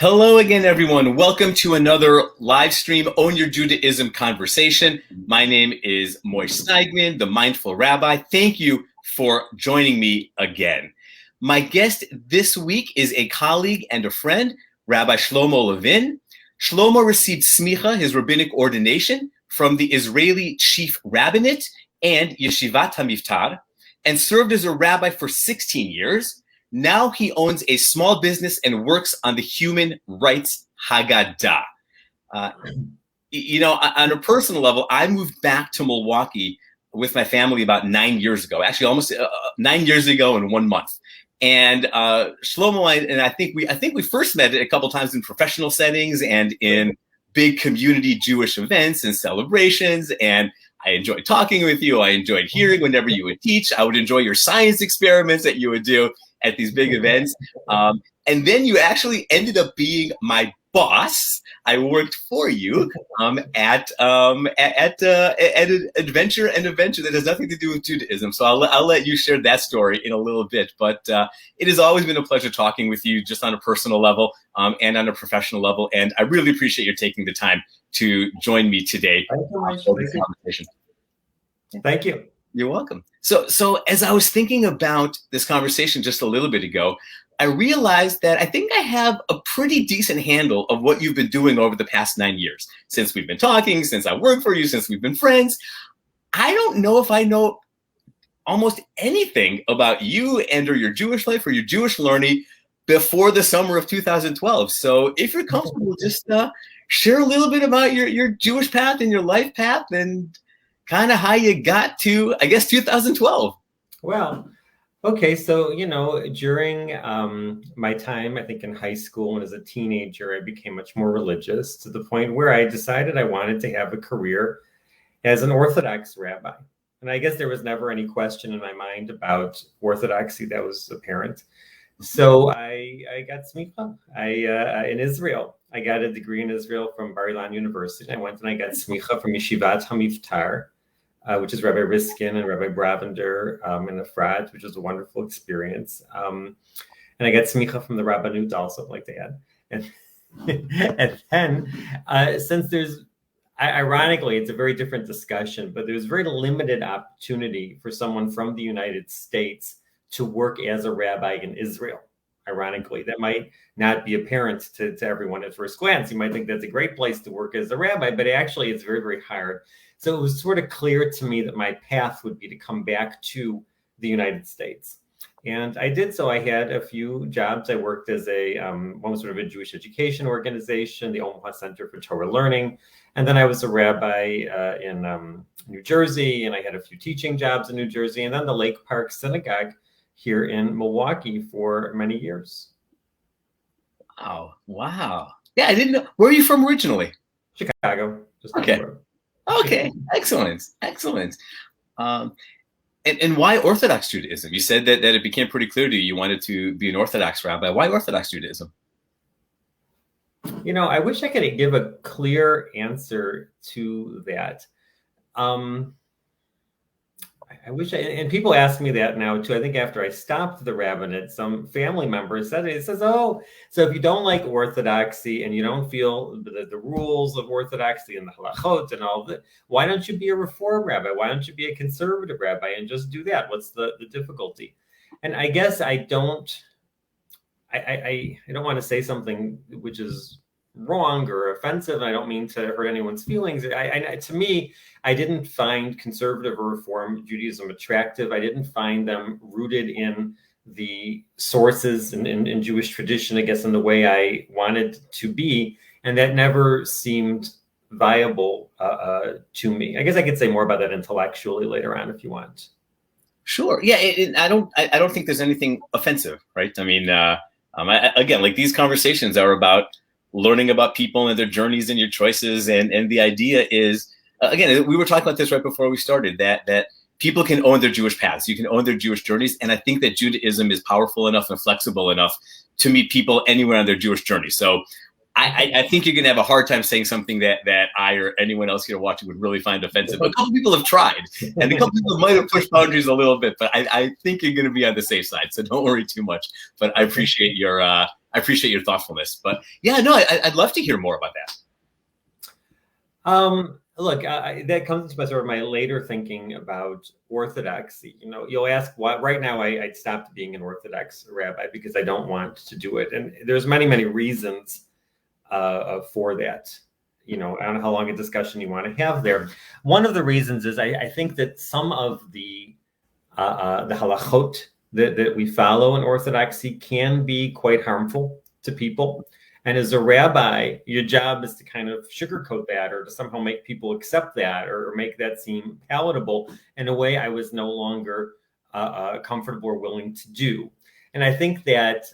Hello again, everyone. Welcome to another live stream Own Your Judaism conversation. My name is Moish Steigman, the Mindful Rabbi. Thank you for joining me again. My guest this week is a colleague and a friend, Rabbi Shlomo Levin. Shlomo received smicha, his rabbinic ordination, from the Israeli chief rabbinate and Yeshivat Hamivtar, and served as a rabbi for 16 years. Now he owns a small business and works on the Human Rights Haggadah. On a personal level, I moved back to Milwaukee with my family about 9 years ago, actually almost 9 years ago in 1 month. And Shlomo and I think we first met a couple times in professional settings and in big community Jewish events and celebrations. And I enjoyed talking with you. I enjoyed hearing whenever you would teach. I would enjoy your science experiments that you would do at these big events. And then you actually ended up being my boss. I worked for you at an adventure that has nothing to do with Judaism. So I'll let you share that story in a little bit. But it has always been a pleasure talking with you just on a personal level and on a professional level. And I really appreciate you taking the time to join me today for this conversation. Thank you. You're welcome. So as I was thinking about this conversation just a little bit ago, I realized that I think I have a pretty decent handle of what you've been doing over the past 9 years. Since we've been talking, since I worked for you, since we've been friends, I don't know if I know almost anything about you and or your Jewish life or your Jewish learning before the summer of 2012. So if you're comfortable, just share a little bit about your Jewish path and your life path and kind of how you got to, I guess, 2012. Well, okay. So, during my time, I think in high school and as a teenager, I became much more religious to the point where I decided I wanted to have a career as an Orthodox Rabbi. And I guess there was never any question in my mind about orthodoxy that was apparent. So I got smicha in Israel. I got a degree in Israel from Bar Ilan University. I went and I got smicha from Yeshivat Hamivtar, which is Rabbi Riskin and Rabbi Bravender in Efrat, which was a wonderful experience. And I got smicha from the Rabbinate also, like to add. And then, since there's, ironically, it's a very different discussion, but there's very limited opportunity for someone from the United States to work as a rabbi in Israel. Ironically, that might not be apparent to everyone at first glance. You might think that's a great place to work as a rabbi, but actually it's very, very hard. So it was sort of clear to me that my path would be to come back to the United States. And I did so. I had a few jobs. I worked as one was sort of a Jewish education organization, the Omaha Center for Torah Learning. And then I was a rabbi in New Jersey, and I had a few teaching jobs in New Jersey, and then the Lake Park Synagogue here in Milwaukee for many years. Wow. Yeah, I didn't know. Where are you from originally? Chicago. Okay. Excellent. And why Orthodox Judaism? You said that it became pretty clear to you you wanted to be an Orthodox rabbi. Why Orthodox Judaism? I wish I could give a clear answer to that. I wish and people ask me that now too. I think after I stopped the rabbinate, some family members says, oh, so if you don't like orthodoxy and you don't feel the rules of orthodoxy and the halachot and all that, why don't you be a reform rabbi? Why don't you be a conservative rabbi and just do that? What's the difficulty? And I guess I don't want to say something which is wrong or offensive, and I don't mean to hurt anyone's feelings. To me, I didn't find conservative or reform Judaism attractive. I didn't find them rooted in the sources in Jewish tradition, I guess, in the way I wanted to be, and that never seemed viable to me. I guess I could say more about that intellectually later on if you want. Sure. Yeah, I don't think there's anything offensive, right? I mean, again, like these conversations are about learning about people and their journeys and your choices. And the idea is, again, we were talking about this right before we started, that people can own their Jewish paths. You can own their Jewish journeys. And I think that Judaism is powerful enough and flexible enough to meet people anywhere on their Jewish journey. So I think you're going to have a hard time saying something that I or anyone else here watching would really find offensive. But a couple people have tried, and a couple people might have pushed boundaries a little bit. But I think you're going to be on the safe side, so don't worry too much. But I appreciate your I appreciate your thoughtfulness. But yeah, no, I'd love to hear more about that. Look, that comes into my sort of my later thinking about orthodoxy. You'll ask why. Right now, I stopped being an Orthodox rabbi because I don't want to do it, and there's many reasons for that. I don't know how long a discussion you want to have there. One of the reasons is I think that some of the halachot that we follow in Orthodoxy can be quite harmful to people. And as a rabbi, your job is to kind of sugarcoat that or to somehow make people accept that or make that seem palatable in a way I was no longer comfortable or willing to do. And I think that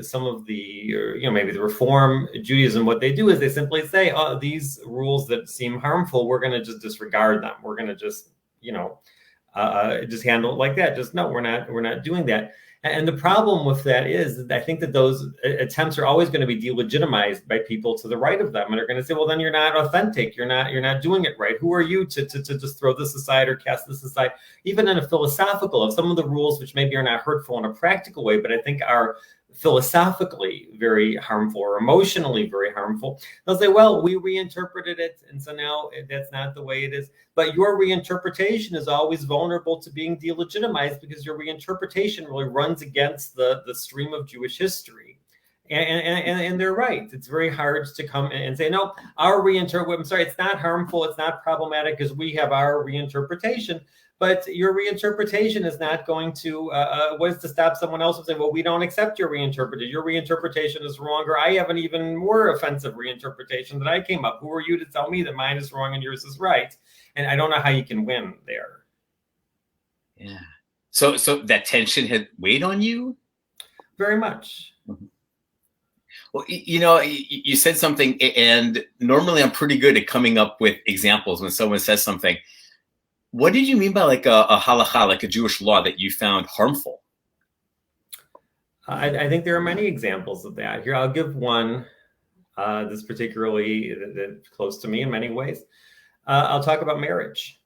some of the, maybe the Reform Judaism, what they do is they simply say, oh, these rules that seem harmful, we're going to just disregard them. We're going to just, just handle it like that. Just no, we're not doing that. And the problem with that is that I think that those attempts are always going to be delegitimized by people to the right of them, and are going to say, well, then you're not authentic. You're not doing it right. Who are you to just throw this aside or cast this aside? Even in a philosophical of some of the rules, which maybe are not hurtful in a practical way, but I think are philosophically very harmful or emotionally very harmful. They'll say, well, we reinterpreted it, and so now that's not the way it is. But your reinterpretation is always vulnerable to being delegitimized because your reinterpretation really runs against the stream of Jewish history. And they're right. It's very hard to come and say, no, it's not harmful, it's not problematic because we have our reinterpretation. But your reinterpretation is not going to, what is to stop someone else from saying, well, we don't accept your reinterpretation. Your reinterpretation is wrong, or I have an even more offensive reinterpretation that I came up. Who are you to tell me that mine is wrong and yours is right? And I don't know how you can win there. Yeah. So that tension had weighed on you? Very much. Mm-hmm. Well, you said something, and normally I'm pretty good at coming up with examples when someone says something. What did you mean by like a halacha, like a Jewish law that you found harmful? I think there are many examples of that. Here, I'll give one that's particularly that's close to me in many ways. I'll talk about marriage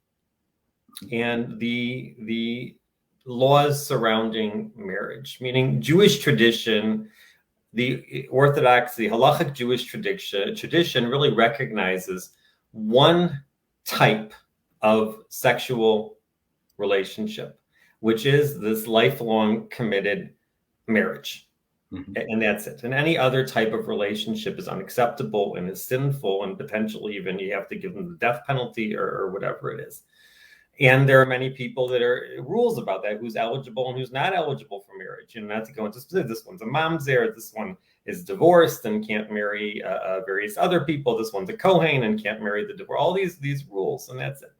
and the laws surrounding marriage, meaning Jewish tradition, the orthodoxy, halachic Jewish tradition really recognizes one type of sexual relationship, which is this lifelong committed marriage. Mm-hmm. And that's it. And any other type of relationship is unacceptable and is sinful, and potentially even you have to give them the death penalty or whatever it is. And there are many people that are rules about that, who's eligible and who's not eligible for marriage. Not to go into specifics, this one's a mamzer, this one is divorced and can't marry various other people. This one's a kohen and can't marry the divorce. All these rules, and that's it.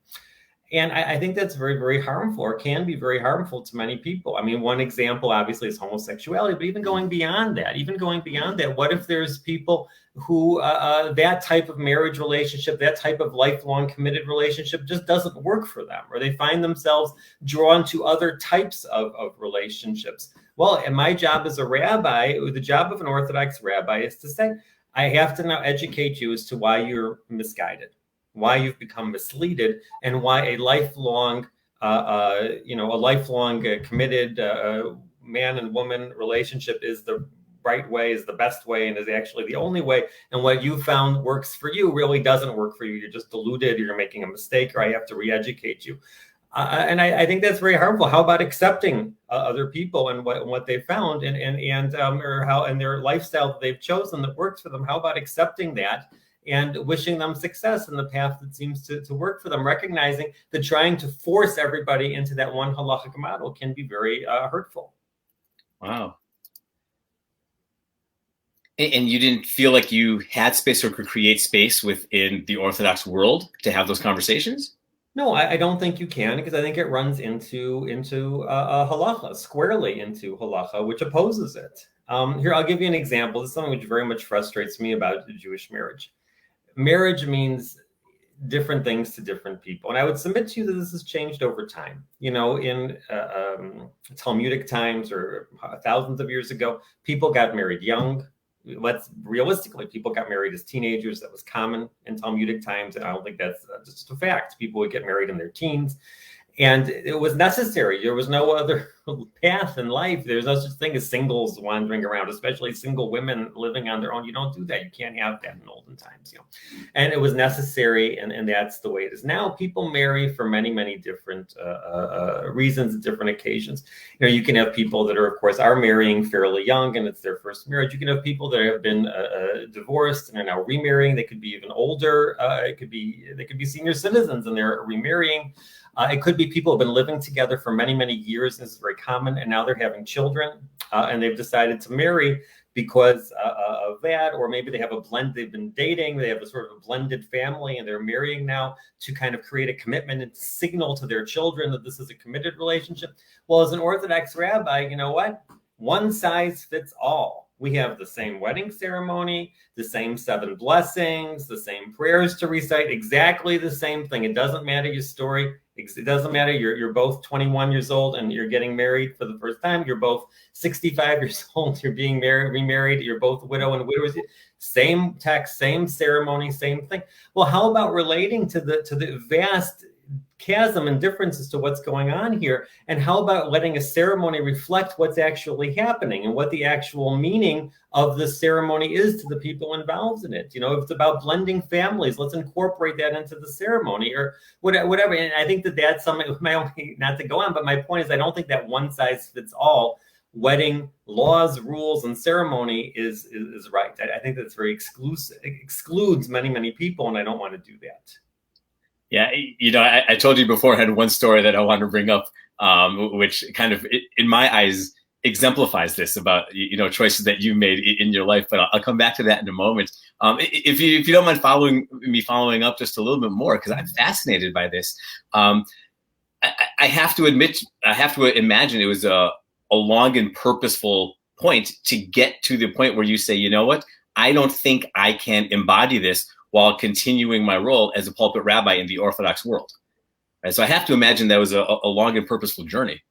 And I think that's very, very harmful, or can be very harmful to many people. I mean, one example, obviously, is homosexuality, but even going beyond that, what if there's people who that type of marriage relationship, that type of lifelong committed relationship just doesn't work for them, or they find themselves drawn to other types of relationships? Well, and my job as a rabbi, the job of an Orthodox rabbi, is to say, I have to now educate you as to why you're misguided, why you've become misleaded, and why a lifelong, committed man and woman relationship is the right way, is the best way, and is actually the only way. And what you found works for you really doesn't work for you. You're just deluded, or you're making a mistake, or I have to re-educate you. And I think that's very harmful. How about accepting other people and what they found or how and their lifestyle that they've chosen that works for them? How about accepting that and wishing them success in the path that seems to work for them, recognizing that trying to force everybody into that one halachic model can be very hurtful. Wow. And you didn't feel like you had space or could create space within the Orthodox world to have those conversations? No, I don't think you can, because I think it runs into halacha, squarely into halacha, which opposes it. Here, I'll give you an example. This is something which very much frustrates me about Jewish marriage. Marriage means different things to different people. And I would submit to you that this has changed over time. In Talmudic times or thousands of years ago, people got married young. Realistically, people got married as teenagers. That was common in Talmudic times. And I don't think that's just a fact. People would get married in their teens. And it was necessary. There was no other path in life. There's no such thing as singles wandering around, especially single women living on their own. You don't do that. You can't have that in olden times, And it was necessary, and that's the way it is. Now people marry for many, many different reasons, different occasions. You can have people that of course, are marrying fairly young, and it's their first marriage. You can have people that have been divorced and are now remarrying. They could be even older. They could be senior citizens, and they're remarrying. It could be people who have been living together for many, many years. This is very common. And now they're having children and they've decided to marry because of that. Or maybe they have they've been dating, they have a sort of a blended family, and they're marrying now to kind of create a commitment and signal to their children that this is a committed relationship. Well, as an Orthodox rabbi, you know what? One size fits all. We have the same wedding ceremony, the same 7 blessings, the same prayers to recite, exactly the same thing. It doesn't matter your story. It doesn't matter. You're both 21 years old and you're getting married for the first time. You're both 65 years old. You're being remarried. You're both widow and widowers. Same text, same ceremony, same thing. Well, how about relating to the vast chasm and differences to what's going on here? And how about letting a ceremony reflect what's actually happening and what the actual meaning of the ceremony is to the people involved in it? If it's about blending families, let's incorporate that into the ceremony or whatever. And I think that's something, not to go on, but my point is I don't think that one size fits all wedding laws, rules, and ceremony is right. I think that's very exclusive, excludes many, many people, and I don't want to do that. Yeah, I told you before I had one story that I wanted to bring up, which kind of, in my eyes, exemplifies this about, choices that you made in your life. But I'll come back to that in a moment. If you don't mind following up just a little bit more, because I'm fascinated by this. I have to imagine it was a long and purposeful point to get to the point where you say, you know what, I don't think I can embody this while continuing my role as a pulpit rabbi in the Orthodox world. Right? So I have to imagine that was a long and purposeful journey.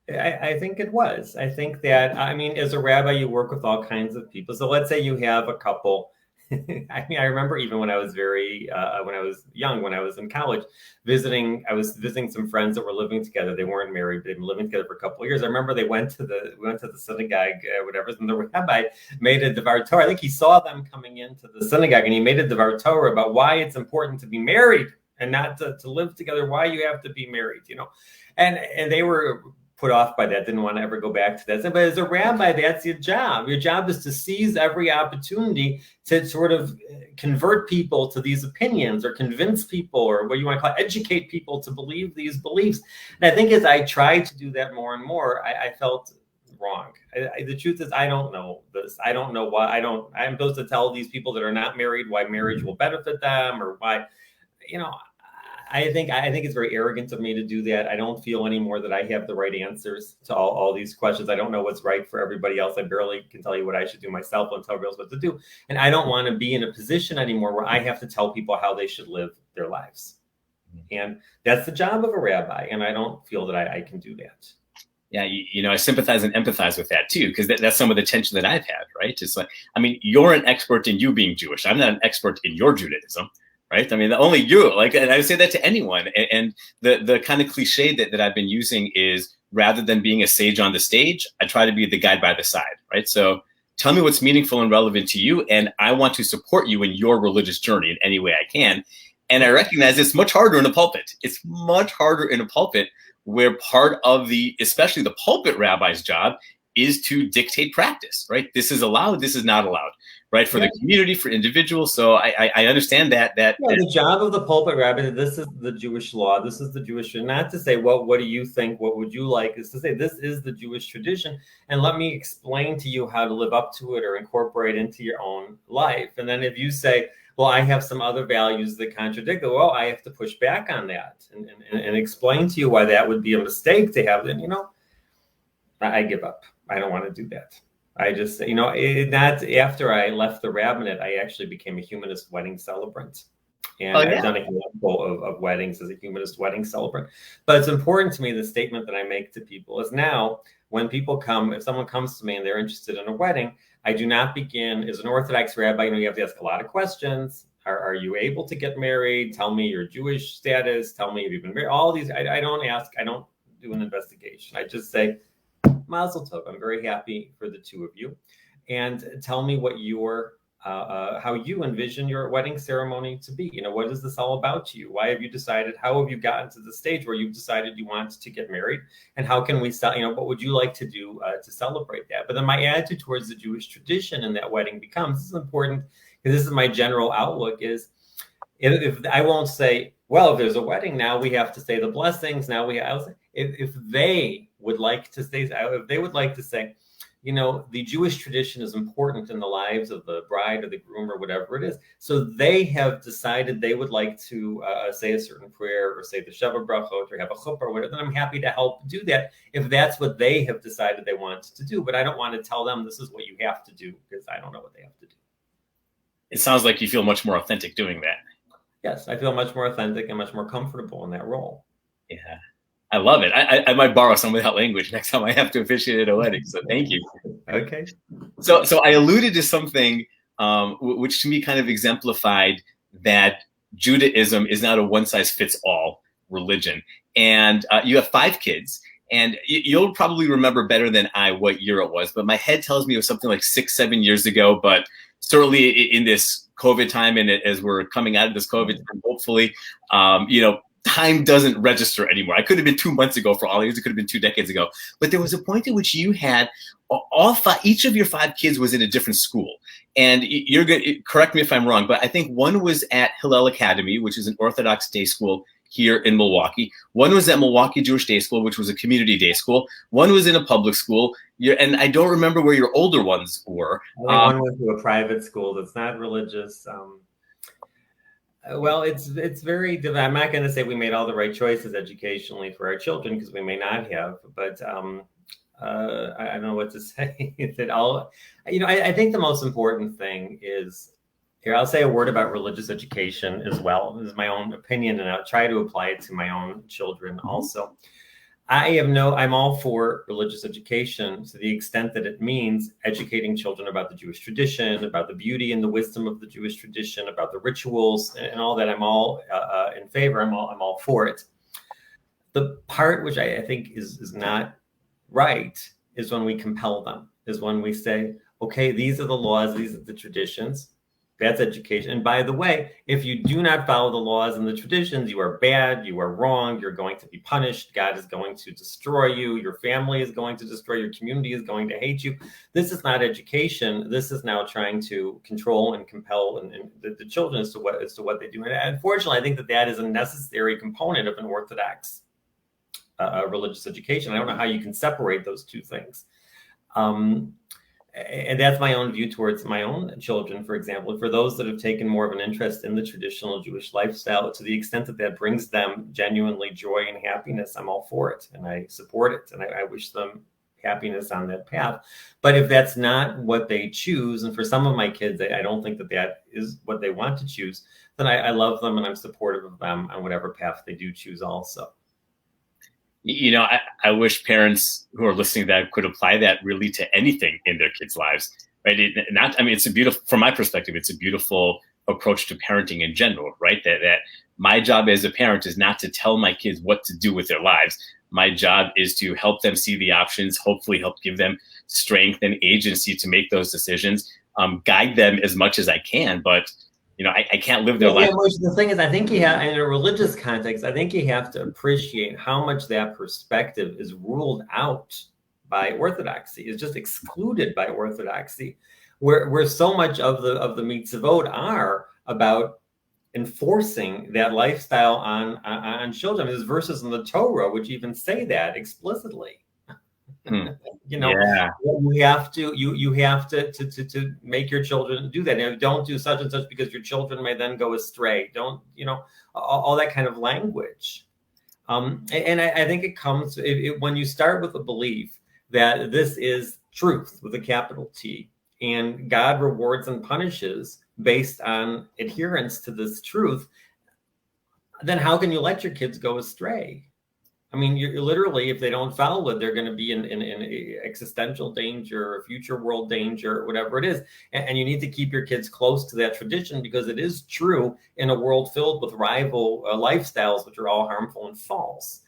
I think it was. I think that, as a rabbi, you work with all kinds of people. So let's say you have a couple. I remember even when I was when I was young, when I was in college, I was visiting some friends that were living together. They weren't married. They'd been living together for a couple of years. I remember we went to the synagogue, and the rabbi made a Devar Torah. I think he saw them coming into the synagogue, and he made a Devar Torah about why it's important to be married and not to live together, why you have to be married, and they were put off by that, didn't want to ever go back to that. But as a rabbi, that's your job. Your job is to seize every opportunity to sort of convert people to these opinions or convince people, or what you want to call it, educate people to believe these beliefs. And I think as I tried to do that more and more, I felt wrong. The truth is, I don't know this. I don't know why. I'm supposed to tell these people that are not married why marriage will benefit them, or why, I think it's very arrogant of me to do that. I don't feel anymore that I have the right answers to all these questions. I don't know what's right for everybody else. I barely can tell you what I should do myself and tell everybody else what to do. And I don't want to be in a position anymore where I have to tell people how they should live their lives. And that's the job of a rabbi. And I don't feel that I can do that. Yeah, I sympathize and empathize with that too, because that's some of the tension that I've had, right? It's like, you're an expert in you being Jewish. I'm not an expert in your Judaism. Right. Only you, and I say that to anyone. And the kind of cliche that I've been using is, rather than being a sage on the stage, I try to be the guide by the side. Right. So tell me what's meaningful and relevant to you. And I want to support you in your religious journey in any way I can. And I recognize it's much harder in a pulpit. It's much harder in a pulpit, where part of especially the pulpit rabbi's job is to dictate practice. Right. This is allowed. This is not allowed. Right, for the community, for individuals. So I understand that. The job of the pulpit rabbi, this is the Jewish law, this is the Jewish, not to say, well, what do you think, what would you like, is to say, this is the Jewish tradition, and let me explain to you how to live up to it or incorporate into your own life. And then if you say, well, I have some other values that contradict it, well, I have to push back on that and explain to you why that would be a mistake to have. Then, I give up. I don't want to do that. I just, not after I left the Rabbinate, I actually became a humanist wedding celebrant. And I've done a handful of weddings as a humanist wedding celebrant. But it's important to me, the statement that I make to people is, now, when people come, if someone comes to me and they're interested in a wedding, I do not begin, as an Orthodox rabbi, you have to ask a lot of questions. Are you able to get married? Tell me your Jewish status. Tell me if you've been married. All these, I don't ask. I don't do an investigation. I just say, Mazel tov. I'm very happy for the two of you, and tell me what your how you envision your wedding ceremony to be. What is this all about to you? Why have you decided? How have you gotten to the stage where you've decided you want to get married? And how can we what would you like to do to celebrate that? But then my attitude towards the Jewish tradition in that wedding becomes, this is important, because this is my general outlook, is if I won't say, well, if there's a wedding now, we have to say the blessings. Now if they would like to say, the Jewish tradition is important in the lives of the bride or the groom or whatever it is. So they have decided they would like to say a certain prayer or say the Sheva Brachot or have a chuppah or whatever. Then I'm happy to help do that if that's what they have decided they want to do. But I don't want to tell them this is what you have to do, because I don't know what they have to do. It sounds like you feel much more authentic doing that. Yes, I feel much more authentic and much more comfortable in that role. Yeah. I love it. I might borrow some of that language next time I have to officiate at a wedding. So thank you. Okay. So I alluded to something which to me kind of exemplified that Judaism is not a one-size-fits-all religion. And you have 5 kids, and you'll probably remember better than I what year it was. But my head tells me it was something like 6-7 years ago. But certainly in this COVID time, and as we're coming out of this COVID time, hopefully, time doesn't register anymore. I could have been 2 months ago for all years. It could have been 2 decades ago. But there was a point at which you had each of your 5 kids was in a different school. And you're going to correct me if I'm wrong, but I think one was at Hillel Academy, which is an Orthodox day school here in Milwaukee. One was at Milwaukee Jewish Day School, which was a community day school. One was in a public school. And I don't remember where your older ones were. One went to a private school that's not religious. Well, it's very, I'm not going to say we made all the right choices educationally for our children, because we may not have, but I don't know what to say. I think the most important thing is, here, I'll say a word about religious education as well. This is my own opinion, and I'll try to apply it to my own children also. I'm all for religious education to the extent that it means educating children about the Jewish tradition, about the beauty and the wisdom of the Jewish tradition, about the rituals and all that. I'm all in favor. I'm all for it. The part which I think is not right is when we compel them, is when we say, okay, these are the laws, these are the traditions. That's education. And by the way, if you do not follow the laws and the traditions, you are bad, you are wrong, you're going to be punished. God is going to destroy you. Your family is going to destroy your community, is going to hate you. This is not education. This is now trying to control and compel and the children as to what they do. And unfortunately, I think that is a necessary component of an Orthodox religious education. I don't know how you can separate those two things. And that's my own view towards my own children, for example. For those that have taken more of an interest in the traditional Jewish lifestyle, to the extent that brings them genuinely joy and happiness, I'm all for it, and I support it, and I wish them happiness on that path. But if that's not what they choose, and for some of my kids, I don't think that is what they want to choose, then I love them and I'm supportive of them on whatever path they do choose also. I wish parents who are listening to that could apply that really to anything in their kids' lives, right? It's a beautiful, from my perspective, it's a beautiful approach to parenting in general, right? That my job as a parent is not to tell my kids what to do with their lives. My job is to help them see the options, hopefully help give them strength and agency to make those decisions, guide them as much as I can, but I can't live their life. The thing is, I think in a religious context, I think you have to appreciate how much that perspective is ruled out by orthodoxy, is just excluded by orthodoxy, where so much of the mitzvot are about enforcing that lifestyle on children. There's verses in the Torah which even say that explicitly. You have to make your children do that. Now, don't do such and such because your children may then go astray. Don't, all that kind of language. And I think it comes when you start with a belief that this is truth with a capital T, and God rewards and punishes based on adherence to this truth, then how can you let your kids go astray? I mean, you're literally, if they don't follow it, they're going to be in existential danger or future world danger or whatever it is. And you need to keep your kids close to that tradition, because it is true in a world filled with rival lifestyles, which are all harmful and false.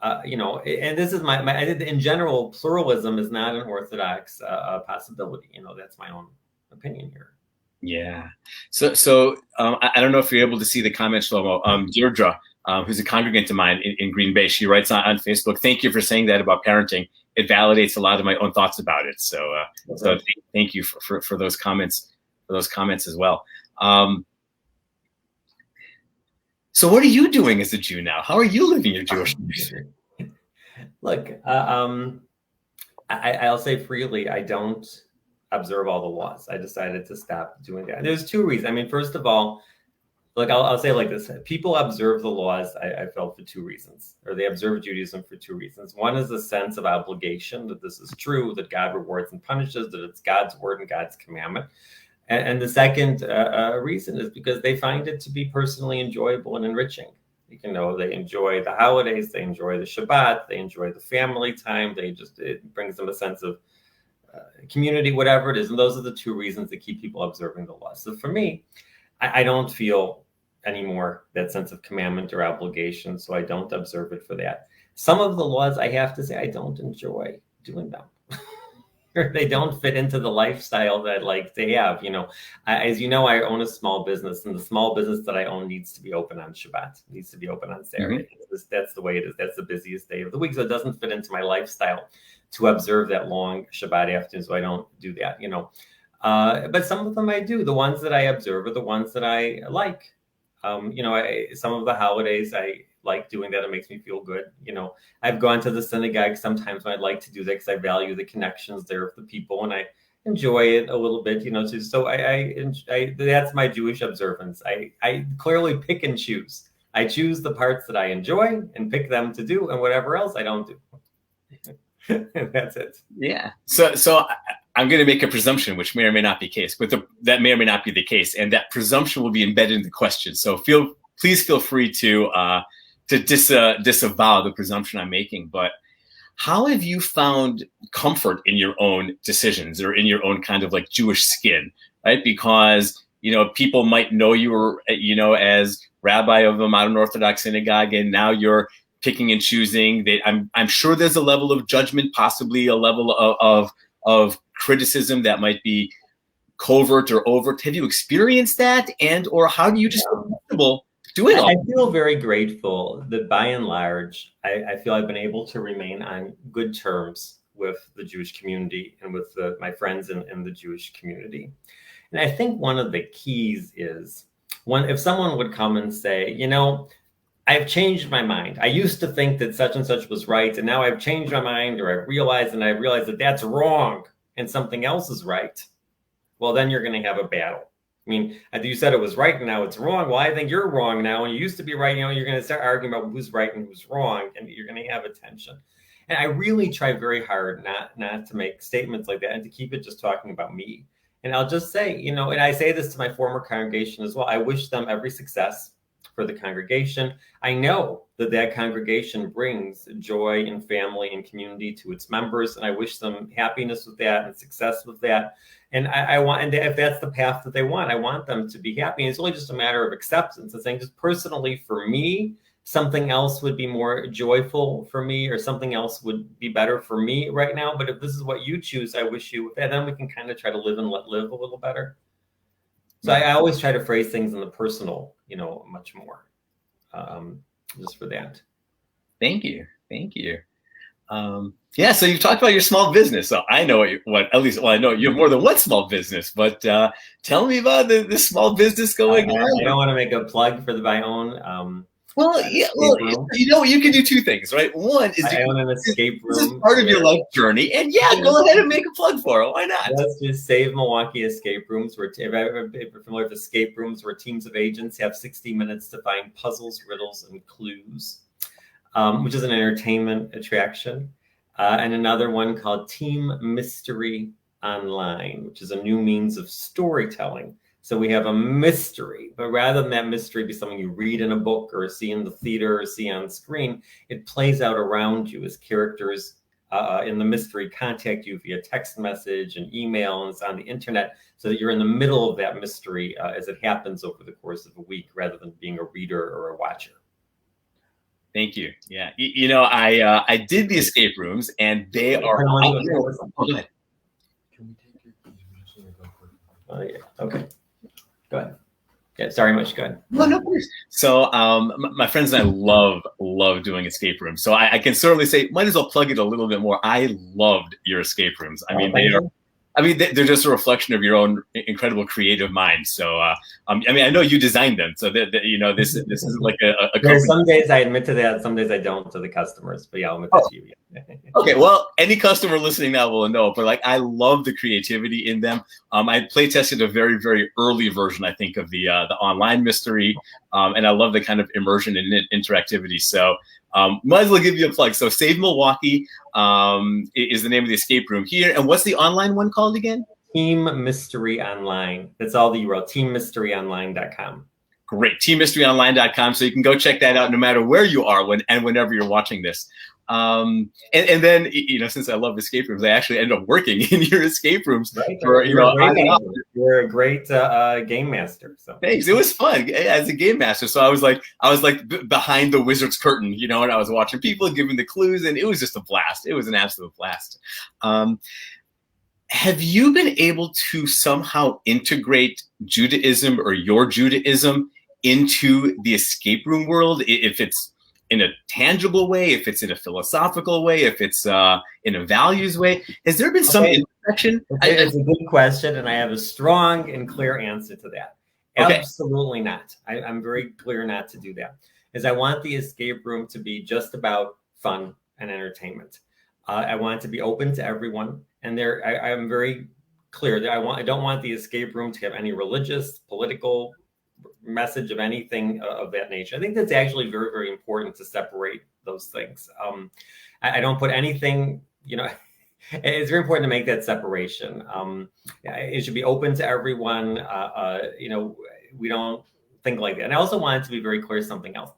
And this is in general, pluralism is not an Orthodox possibility. That's my own opinion here. Yeah. So I don't know if you're able to see the comment, Shlomo. Deirdre, who's a congregant of mine in Green Bay, she writes on Facebook, "Thank you for saying that about parenting. It validates a lot of my own thoughts about it." So thank you for those comments, as well. So what are you doing as a Jew now? How are you living your Jewish life? Look, I'll say freely, I don't observe all the laws. I decided to stop doing that. And there's two reasons. I mean, first of all, look, I'll say it like this. People observe the laws, I felt, for two reasons, or they observe Judaism for two reasons. One is a sense of obligation, that this is true, that God rewards and punishes, that it's God's word and God's commandment. And the second reason is because they find it to be personally enjoyable and enriching. They enjoy the holidays, they enjoy the Shabbat, they enjoy the family time. It brings them a sense of community, whatever it is. And those are the two reasons that keep people observing the law. So for me, I don't feel anymore that sense of commandment or obligation, so I don't observe it for that. Some of the laws, I have to say, I don't enjoy doing them. They don't fit into the lifestyle that I'd like to have. As you know, I own a small business, and the small business that I own needs to be open on Shabbat, needs to be open on Saturday. Mm-hmm. That's the way it is. That's the busiest day of the week. So it doesn't fit into my lifestyle to observe that long Shabbat afternoon. So I don't do that, but some of them I do. The ones that I observe are the ones that I like. Some of the holidays I like doing that. It makes me feel good. I've gone to the synagogue sometimes when I'd like to do that because I value the connections there with the people, and I enjoy it a little bit, so I that's my Jewish observance. I clearly pick and choose. I choose the parts that I enjoy and pick them to do, and whatever else I don't do. That's it. Yeah. So I'm going to make a presumption, which may or may not be the case, but that may or may not be the case, and that presumption will be embedded in the question. So please feel free to disavow the presumption I'm making. But how have you found comfort in your own decisions, or in your own kind of like Jewish skin, right? Because people might know you as rabbi of a modern Orthodox synagogue, and now you're picking and choosing. I'm sure there's a level of judgment, possibly a level of criticism that might be covert or overt. Have you experienced that, or how do you just feel comfortable doing all? I feel very grateful that by and large, I feel I've been able to remain on good terms with the Jewish community and with my friends in the Jewish community. And I think one of the keys is if someone would come and say, I've changed my mind. I used to think that such and such was right, and now I've changed my mind, or I've realized that that's wrong and something else is right. Well, then you're going to have a battle. I mean, you said it was right and now it's wrong. Well, I think you're wrong now, and you used to be right. You're going to start arguing about who's right and who's wrong, and you're going to have a tension. And I really try very hard not to make statements like that, and to keep it just talking about me. And I'll just say, and I say this to my former congregation as well, I wish them every success for the congregation. I know that congregation brings joy and family and community to its members, and I wish them happiness with that and success with that. And I want, and if that's the path that they want, I want them to be happy. And it's really just a matter of acceptance and saying, just personally for me, something else would be more joyful for me, or something else would be better for me right now. But if this is what you choose, I wish you, and then we can kind of try to live and let live a little better. So I always try to phrase things in the personal, much more, just for that. Thank you. Yeah, so you've talked about your small business. So I know I know you have more than one small business, but tell me about the small business going on. I don't want to make a plug for my own. You can do two things, right? One is I own an escape room. This is part of your life journey, and go ahead and make a plug for it. Why not? Let's just Save Milwaukee Escape Rooms. If you're familiar with escape rooms, where teams of agents have 60 minutes to find puzzles, riddles, and clues, which is an entertainment attraction. And another one called Team Mystery Online, which is a new means of storytelling So we have a mystery, but rather than that mystery be something you read in a book or see in the theater or see on screen, it plays out around you as characters in the mystery contact you via text message and email, and it's on the internet, so that you're in the middle of that mystery as it happens over the course of a week, rather than being a reader or a watcher. Thank you. Yeah, I did the escape rooms, and they are. Oh, go ahead. Oh, yeah. Okay. Go ahead. Yeah, sorry, much. Go ahead. No, no worries. So my friends and I love doing escape rooms. So I can certainly say, might as well plug it a little bit more. I loved your escape rooms. I mean, they're just a reflection of your own incredible creative mind. So I mean, I know you designed them, so that this is like a some days I admit to that, some days I don't, to the customers. But yeah, I'll admit to you. Yeah. Okay, well, any customer listening now will know. But like, I love the creativity in them. I play tested a very, very early version, I think, of the online mystery, and I love the kind of immersion and interactivity. So might as well give you a plug. So Save Milwaukee is the name of the escape room here. And what's the online one called again? Team Mystery Online. That's all the URL, teammysteryonline.com. Great, teammysteryonline.com. So you can go check that out no matter where you are whenever you're watching this. And then, since I love escape rooms, I actually end up working in your escape rooms. Right. You're a great game master. So thanks. It was fun as a game master. So I was like behind the wizard's curtain, and I was watching people giving the clues, and it was just a blast. It was an absolute blast. Have you been able to somehow integrate Judaism or your Judaism into the escape room world? If it's in a tangible way, if it's in a philosophical way, if it's in a values way, has there been some intersection? It's a good question, and I have a strong and clear answer to that. Okay. Absolutely not. I'm very clear not to do that. Is I want the escape room to be just about fun and entertainment. I want it to be open to everyone, and I'm very clear that I don't want the escape room to have any religious, political message of anything of that nature. I think that's actually very, very important to separate those things. I don't put anything, it's very important to make that separation. It should be open to everyone. We don't think like that. And I also wanted to be very clear something else.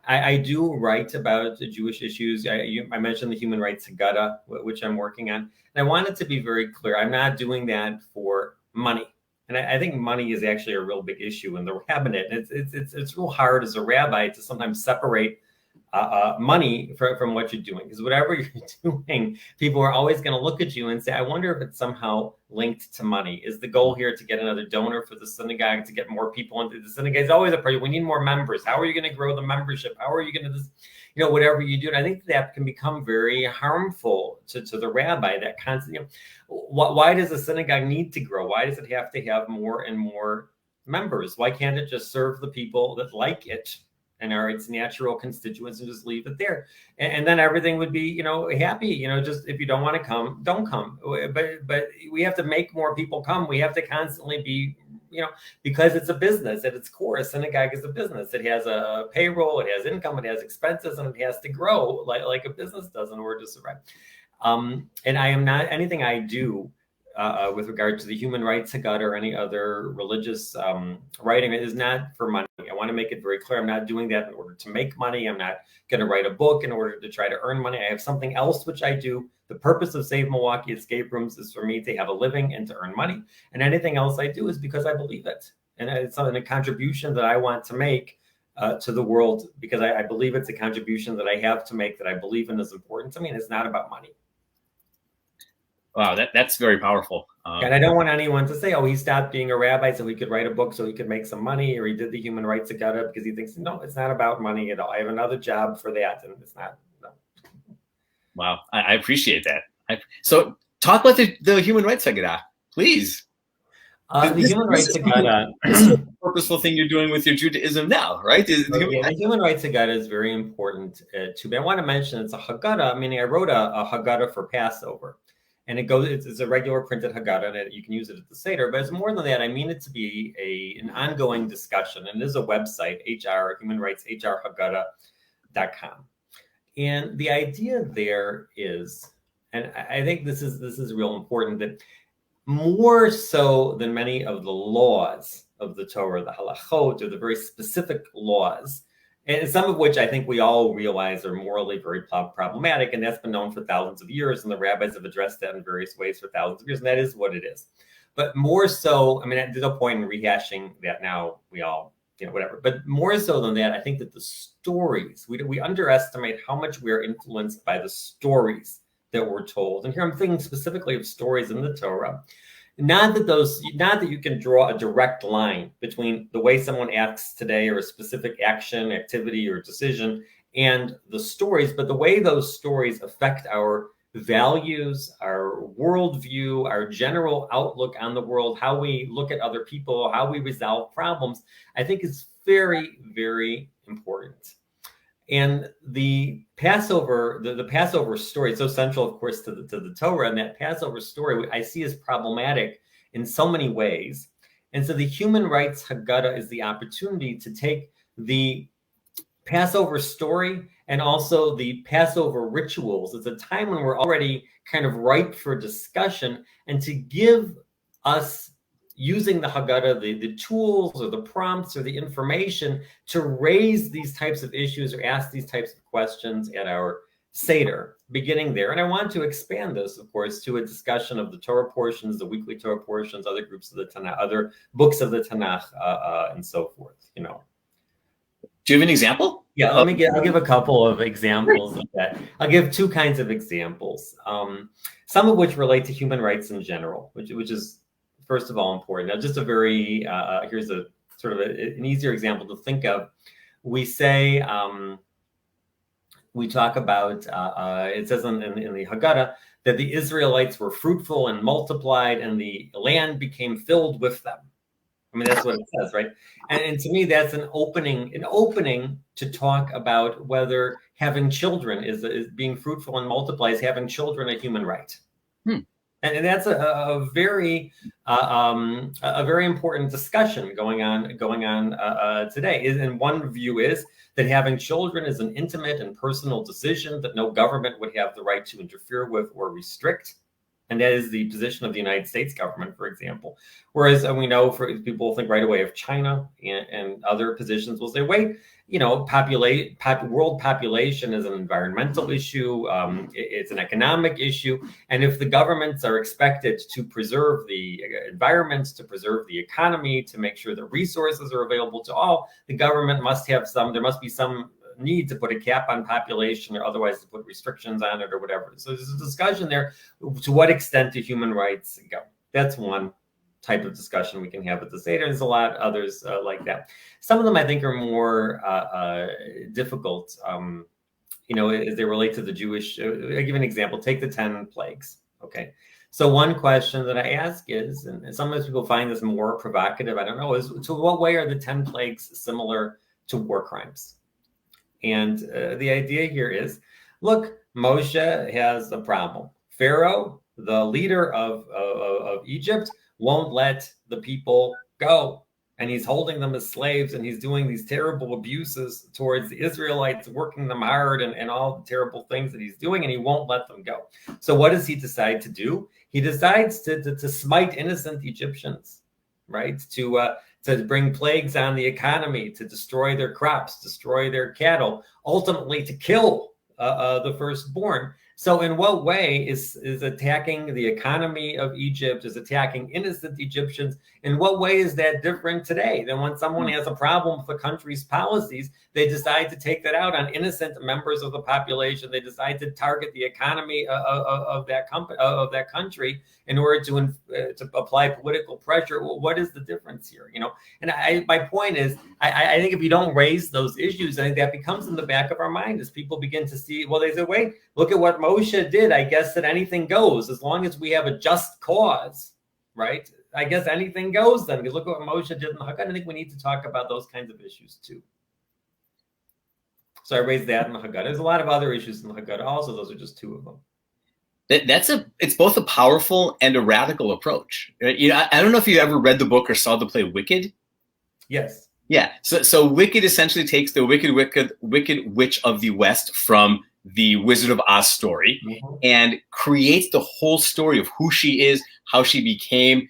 I do write about Jewish issues. I mentioned the Human Rights Haggadah, which I'm working on. And I wanted to be very clear. I'm not doing that for money. And I think money is actually a real big issue in the rabbinate. It's real hard as a rabbi to sometimes separate money from what you're doing, because whatever you're doing, people are always going to look at you and say, I wonder if it's somehow linked to money. Is the goal here to get another donor for the synagogue, to get more people into the synagogue? It's always a problem. We need more members. How are you going to grow the membership? How are you going to, whatever you do? And I think that can become very harmful to the rabbi, that constant, why does the synagogue need to grow? Why does it have to have more and more members? Why can't it just serve the people that like it and are its natural constituents and just leave it there? And then everything would be, happy, just if you don't want to come, don't come. But we have to make more people come. We have to constantly be, because it's a business at its core. A synagogue is a business. It has a payroll, it has income, it has expenses, and it has to grow like a business does in order to survive. And I am not, anything I do with regard to the Human Rights Haggadah or any other religious writing, it is not for money. I want to make it very clear. I'm not doing that in order to make money. I'm not going to write a book in order to try to earn money. I have something else which I do. The purpose of Save Milwaukee Escape Rooms is for me to have a living and to earn money. And anything else I do is because I believe it. And it's a contribution that I want to make to the world, because I believe it's a contribution that I have to make, that I believe in is important to me. And it's not about money. Wow, that's very powerful. And I don't want anyone to say, oh, he stopped being a rabbi so he could write a book so he could make some money, or he did the Human Rights Haggadah because he thinks, no, it's not about money at all. I have another job for that, and it's not. No. Wow, I appreciate that. So talk about the Human Rights Haggadah, please. The Human Rights Haggadah is a purposeful thing you're doing with your Judaism now, right? The Human Rights Haggadah is very important to me. I want to mention it's a Haggadah, meaning I wrote a Haggadah for Passover. And it's a regular printed Haggadah, and you can use it at the Seder. But it's more than that. I mean it to be an ongoing discussion. And there's a website, Human Rights Haggadah.com. And the idea there is, and I think this is real important, that more so than many of the laws of the Torah, the halachot, or the very specific laws, and some of which I think we all realize are morally very problematic, and that's been known for thousands of years, and the rabbis have addressed that in various ways for thousands of years, and that is what it is. But more so, I mean, there's no point in rehashing that now. We all, whatever. But more so than that, I think that the stories, we underestimate how much we are influenced by the stories that we're told. And here I'm thinking specifically of stories in the Torah. Not that you can draw a direct line between the way someone acts today or a specific action, activity, or decision and the stories, but the way those stories affect our values, our worldview, our general outlook on the world, how we look at other people, how we resolve problems, I think is very, very important. And the Passover, the Passover story is so central, of course, to the Torah, and that Passover story I see as problematic in so many ways. And so the Human Rights Haggadah is the opportunity to take the Passover story and also the Passover rituals. It's a time when we're already kind of ripe for discussion, and to give us, using the Haggadah, the tools or the prompts or the information to raise these types of issues or ask these types of questions at our Seder, beginning there. And I want to expand this, of course, to a discussion of the Torah portions, the weekly Torah portions, other groups of the Tanakh, other books of the Tanakh, and so forth, Do you have an example? Yeah, I'll give a couple of examples of that. I'll give two kinds of examples, some of which relate to human rights in general, which is, first of all, important. Now, just a very, here's a sort of an easier example to think of. We say, we talk about, it says in the Haggadah that the Israelites were fruitful and multiplied and the land became filled with them. I mean, that's what it says, right? And to me, that's an opening to talk about whether having children is being fruitful and multiply, is having children a human right. And that's a very important discussion going on today. And one view is that having children is an intimate and personal decision that no government would have the right to interfere with or restrict. And that is the position of the United States government, for example. Whereas we know, for people think right away of China and other positions will say, wait, world population is an environmental issue. It's an economic issue. And if the governments are expected to preserve the environment, to preserve the economy, to make sure that resources are available to all, the government must have there must be some need to put a cap on population, or otherwise to put restrictions on it or whatever. So there's a discussion there. To what extent do human rights go? That's one type of discussion we can have at the Seder. There's a lot others like that. Some of them I think are more difficult, as they relate to the Jewish. I'll give an example. Take the 10 plagues. Okay. So one question that I ask is, and sometimes people find this more provocative, I don't know, is to what way are the 10 plagues similar to war crimes? And the idea here is, look, Moshe has a problem. Pharaoh, the leader of Egypt, won't let the people go. And he's holding them as slaves, and he's doing these terrible abuses towards the Israelites, working them hard and all the terrible things that he's doing, and he won't let them go. So what does he decide to do? He decides to smite innocent Egyptians, right? To bring plagues on the economy, to destroy their crops, destroy their cattle, ultimately to kill the firstborn. So in what way is attacking the economy of Egypt, is attacking innocent Egyptians? In what way is that different today than when someone has a problem with the country's policies, they decide to take that out on innocent members of the population? They decide to target the economy of that country in order to apply political pressure. Well, what is the difference here? And my point is, I think if you don't raise those issues, I think that becomes in the back of our mind as people begin to see, well, they say, wait, look at what Moshe did. I guess that anything goes as long as we have a just cause, right? I guess anything goes then, because look at what Moshe did in the Haggadah. I think we need to talk about those kinds of issues too. So I raised that in the Haggadah. There's a lot of other issues in the Haggadah also. Those are just two of them. It's both a powerful and a radical approach. I don't know if you ever read the book or saw the play Wicked. Yes. Yeah. So Wicked essentially takes the wicked witch of the West from the Wizard of Oz story and creates the whole story of who she is, how she became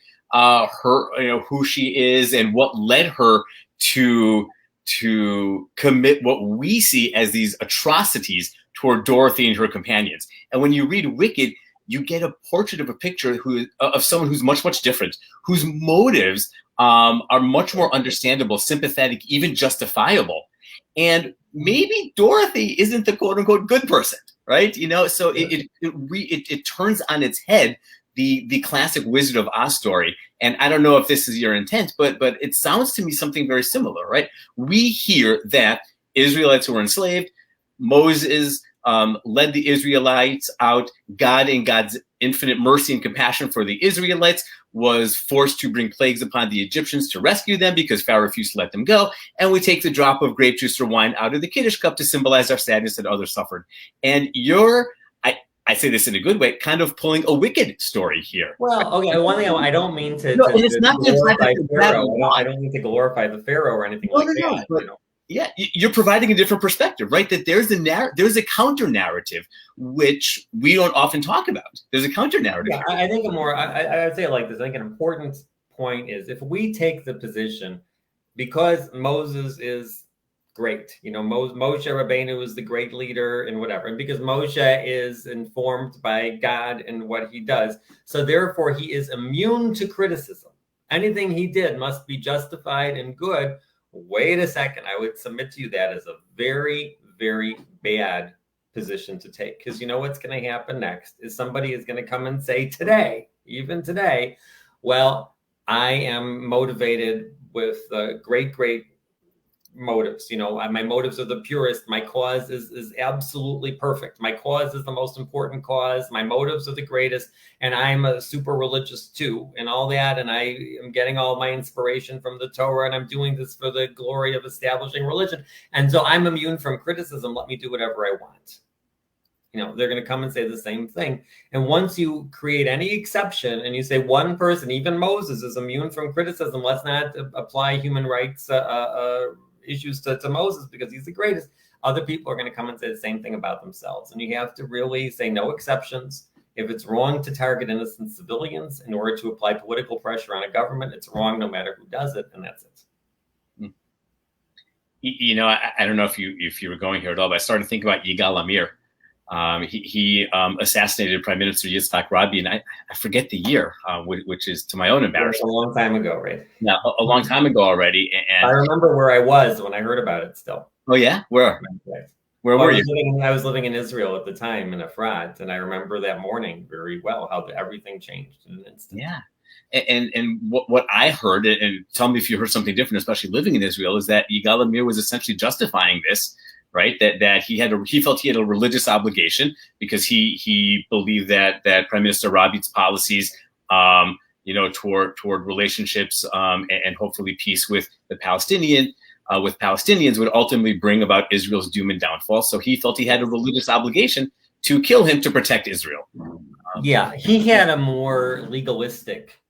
her, who she is and what led her to commit what we see as these atrocities toward Dorothy and her companions. And when you read Wicked, you get a portrait of a picture of someone who's much, much different, whose motives are much more understandable, sympathetic, even justifiable. And maybe Dorothy isn't the quote unquote good person, right? So it turns on its head the classic Wizard of Oz story. And I don't know if this is your intent, but it sounds to me something very similar, right? We hear that Israelites who were enslaved, Moses led the Israelites out. God, in God's infinite mercy and compassion for the Israelites, was forced to bring plagues upon the Egyptians to rescue them because Pharaoh refused to let them go. And we take the drop of grape juice or wine out of the Kiddush cup to symbolize our sadness that others suffered. And I say this in a good way, kind of pulling a Wicked story here. Well, okay. One thing I don't mean to it's not glorify Pharaoh. I don't mean to glorify the Pharaoh or anything like that. But, yeah, you're providing a different perspective, right? That there's a counter narrative which we don't often talk about. There's a counter narrative. Yeah, I think I would say it like this. I think an important point is if we take the position because Moses is great, Moshe Rabbeinu is the great leader and whatever, and because Moshe is informed by God and what he does, so therefore he is immune to criticism. Anything he did must be justified and good. Wait a second. I would submit to you that is a very, very bad position to take, because you know what's going to happen next is somebody is going to come and say even today, well, I am motivated with great motives. My motives are the purest. My cause is absolutely perfect. My cause is the most important cause. My motives are the greatest. And I'm a super religious too and all that. And I am getting all my inspiration from the Torah, and I'm doing this for the glory of establishing religion. And so I'm immune from criticism. Let me do whatever I want. They're going to come and say the same thing. And once you create any exception and you say one person, even Moses, is immune from criticism, let's not apply human rights issues to Moses because he's the greatest. Other people are going to come and say the same thing about themselves. And you have to really say no exceptions. If it's wrong to target innocent civilians in order to apply political pressure on a government, it's wrong no matter who does it, and that's it. I don't know if you were going here at all, but I started thinking about Yigal Amir. He assassinated Prime Minister Yitzhak Rabin, and I forget the year, which is to my own embarrassment. A long time ago, right? Yeah, a long time ago already. And I remember where I was when I heard about it still. Oh, yeah? Where were you? I was living in Israel at the time in Efrat, and I remember that morning very well, how everything changed in an instant. Yeah. And what I heard, and tell me if you heard something different, especially living in Israel, is that Yigal Amir was essentially justifying this, right? That he felt he had a religious obligation because he believed that Prime Minister Rabin's policies, toward relationships and hopefully peace with Palestinians would ultimately bring about Israel's doom and downfall. So he felt he had a religious obligation to kill him to protect Israel. He had a more legalistic,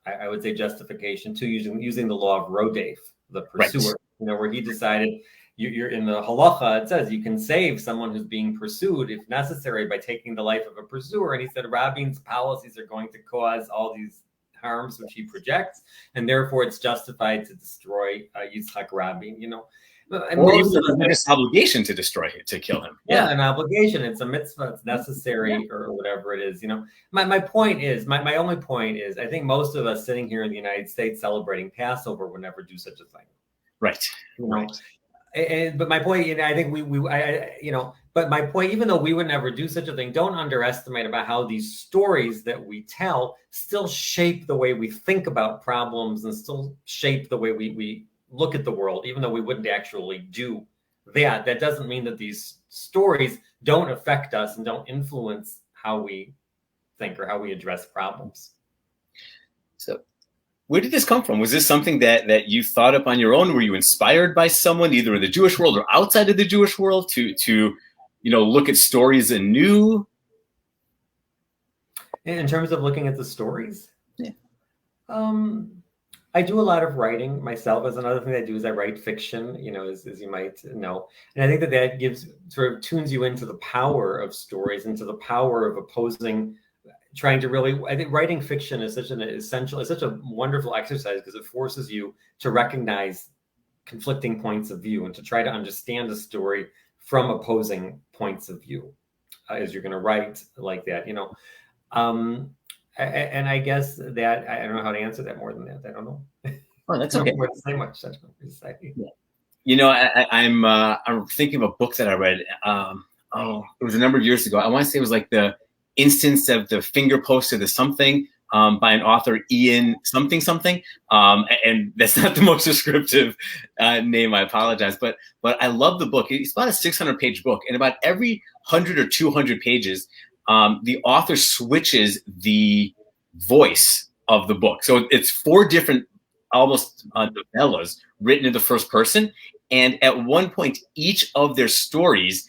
I would say, justification to using the law of Rodef, the pursuer, right. Where he decided you're in the halacha, it says you can save someone who's being pursued if necessary by taking the life of a pursuer. And he said Rabin's policies are going to cause all these harms which he projects, and therefore it's justified to destroy Yitzhak Rabin. Or even a religious obligation to destroy him, to kill him. Yeah, an obligation. It's a mitzvah. It's necessary, or whatever it is. My point is, my only point is, I think most of us sitting here in the United States celebrating Passover would never do such a thing. Right. Right. But my point, I think but my point, even though we would never do such a thing, don't underestimate about how these stories that we tell still shape the way we think about problems and still shape the way we look at the world, even though we wouldn't actually do that. That doesn't mean that these stories don't affect us and don't influence how we think or how we address problems. So where did this come from? Was this something that you thought up on your own? Were you inspired by someone, either in the Jewish world or outside of the Jewish world, to look at stories anew? In terms of looking at the stories? Yeah. I do a lot of writing myself. As another thing I do is I write fiction, as you might know. And I think that tunes you into the power of stories, into the power of opposing trying to really, I think writing fiction is such it's such a wonderful exercise because it forces you to recognize conflicting points of view and to try to understand a story from opposing points of view as you're going to write like that, and I guess that I don't know how to answer that more than that. I don't know. Oh, that's okay. I don't know say much. That's what I'm saying. Yeah. I'm thinking of a book that I read. It was a number of years ago. I want to say it was like the instance of the finger post of the something by an author, Ian something. And that's not the most descriptive name. I apologize, but I love the book. It's about a 600-page book, and about every 100 or 200 pages, the author switches the voice of the book. So it's 4 different, almost novellas written in the first person, and at one point, each of their stories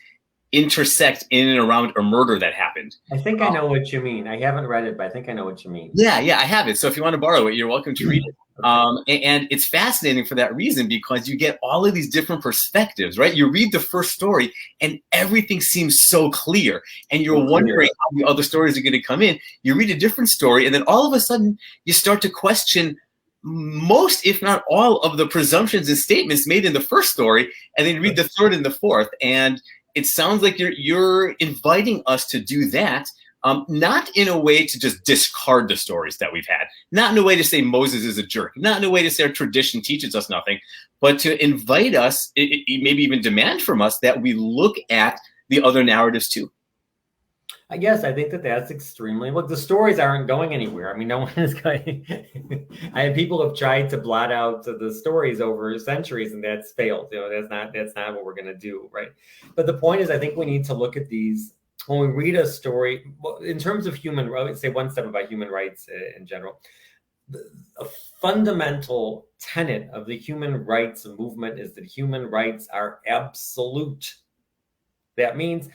intersect in and around a murder that happened. I think I know what you mean. I haven't read it, but I think I know what you mean. Yeah, I have it. So if you want to borrow it, you're welcome to read it. And it's fascinating for that reason, because you get all of these different perspectives, right? You read the first story and everything seems so clear, and you're wondering how the other stories are going to come in. You read a different story, and then all of a sudden you start to question most, if not all, of the presumptions and statements made in the first story, and then you read the third and the fourth, and it sounds like you're inviting us to do that, not in a way to just discard the stories that we've had, not in a way to say Moses is a jerk, not in a way to say our tradition teaches us nothing, but to invite us, maybe even demand from us, that we look at the other narratives too. I guess I think that's extremely, look, the stories aren't going anywhere. I mean, no one is going. People have tried to blot out the stories over centuries, and that's failed. That's not what we're going to do, right? But the point is, I think we need to look at these when we read a story. Well, in terms of human, I would say one step about human rights in general. A fundamental tenet of the human rights movement is that human rights are absolute. That means,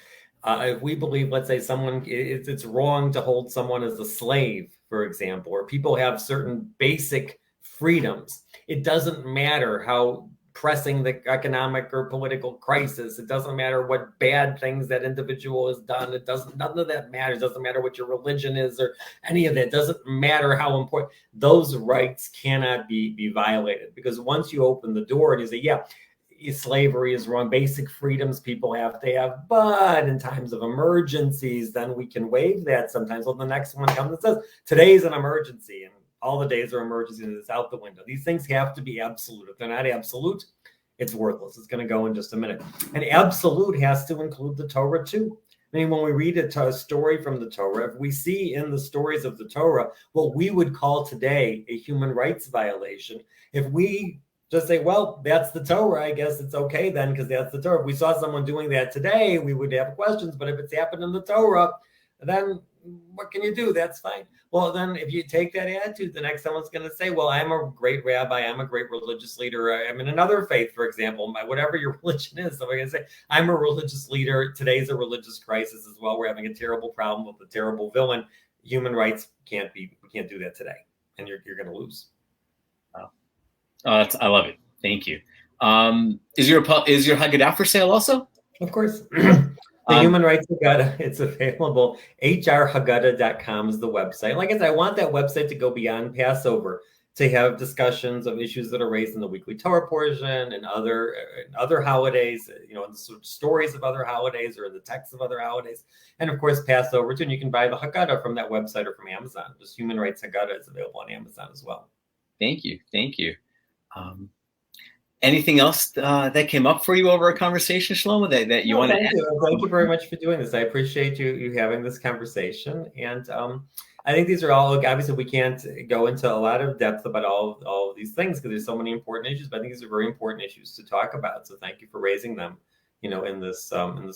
if we believe, let's say it's wrong to hold someone as a slave, for example, or people have certain basic freedoms, it doesn't matter how pressing the economic or political crisis. It doesn't matter what bad things that individual has done. None of that matters. It doesn't matter what your religion is or any of that. It doesn't matter how important. Those rights cannot be violated, because once you open the door and you say, yeah, slavery is wrong, basic freedoms people have to have, but in times of emergencies, then we can waive that sometimes. Well, the next one comes and says, today's an emergency, and all the days are emergencies, and it's out the window. These things have to be absolute. If they're not absolute, it's worthless. It's going to go in just a minute. And absolute has to include the Torah too. I mean, when we read a story from the Torah, if we see in the stories of the Torah what we would call today a human rights violation, if we just say, well, that's the Torah, I guess it's okay then, because that's the Torah. If we saw someone doing that today, we would have questions. But if it's happened in the Torah, then what can you do? That's fine. Well, then if you take that attitude, the next someone's going to say, well, I'm a great rabbi, I'm a great religious leader, I'm in another faith, for example, whatever your religion is. So we're going to say, I'm a religious leader. Today's a religious crisis as well. We're having a terrible problem with a terrible villain. Human rights we can't do that today. And you're going to lose. I love it. Thank you. Is your Haggadah for sale also? Of course. The Human Rights Haggadah, it's available. hrhaggadah.com is the website. Like I said, I want that website to go beyond Passover, to have discussions of issues that are raised in the weekly Torah portion and other holidays, in the sort of stories of other holidays or in the texts of other holidays. And of course, Passover too. And you can buy the Haggadah from that website or from Amazon. Just Human Rights Haggadah is available on Amazon as well. Thank you. Anything else that came up for you over our conversation, Shlomo, that you want to add? Thank you very much for doing this. I appreciate you having this conversation. And I think these are all, obviously we can't go into a lot of depth about all of these things because there's so many important issues, but I think these are very important issues to talk about. So thank you for raising them, in this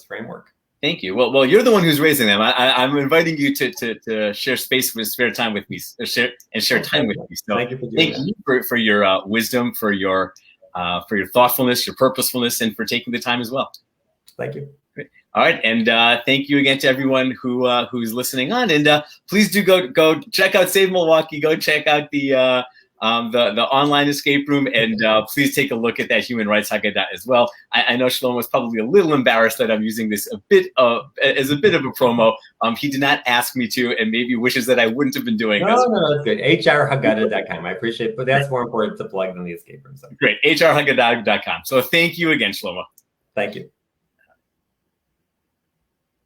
framework. Thank you. Well, you're the one who's raising them. I'm inviting you to share space with spare time with me, share time with me. So thank you for doing that. For your wisdom, for your thoughtfulness, your purposefulness, and for taking the time as well. Thank you. Great. All right, and thank you again to everyone who's listening on. And please do go check out Save Milwaukee. Go check out the the online escape room, and please take a look at that Human Rights Haggadah as well. I know Shlomo was probably a little embarrassed that I'm using this as a bit of a promo. He did not ask me to, and maybe wishes that I wouldn't have been doing this. No, that's good. hrhaggadah.com. I appreciate it, but that's more important to plug than the escape room. So. Great, hrhaggadah.com. So thank you again, Shlomo. Thank you.